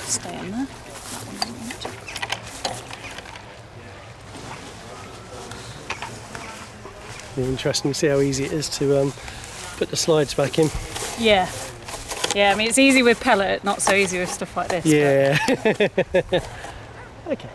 Stay in there. Be interesting to see how easy it is to put the slides back in. Yeah. Yeah, I mean, it's easy with pellet, not so easy with stuff like this. Yeah. Okay.